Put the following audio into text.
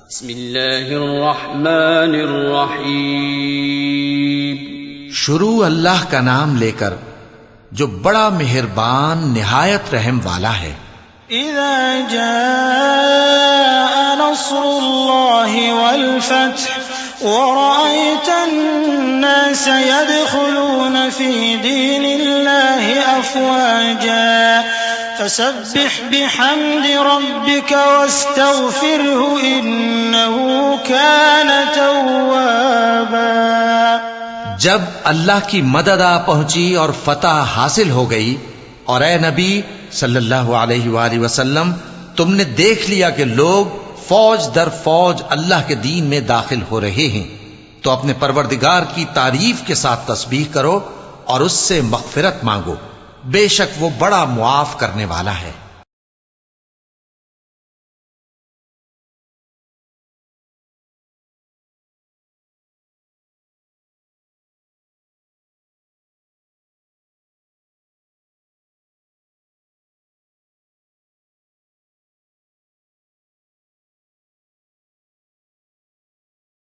بسم اللہ الرحمن الرحیم. شروع اللہ کا نام لے کر جو بڑا مہربان نہایت رحم والا ہے. اذا جاء نصر اللہ والفتح ورأيت الناس يدخلون في دين الله أفواجا فسبح بحمد ربك واستغفره إنه كان توابا. جب اللہ کی مدد آ پہنچی اور فتح حاصل ہو گئی اور اے نبی صلی اللہ علیہ وآلہ وسلم تم نے دیکھ لیا کہ لوگ فوج در فوج اللہ کے دین میں داخل ہو رہے ہیں تو اپنے پروردگار کی تعریف کے ساتھ تسبیح کرو اور اس سے مغفرت مانگو، بے شک وہ بڑا معاف کرنے والا ہے.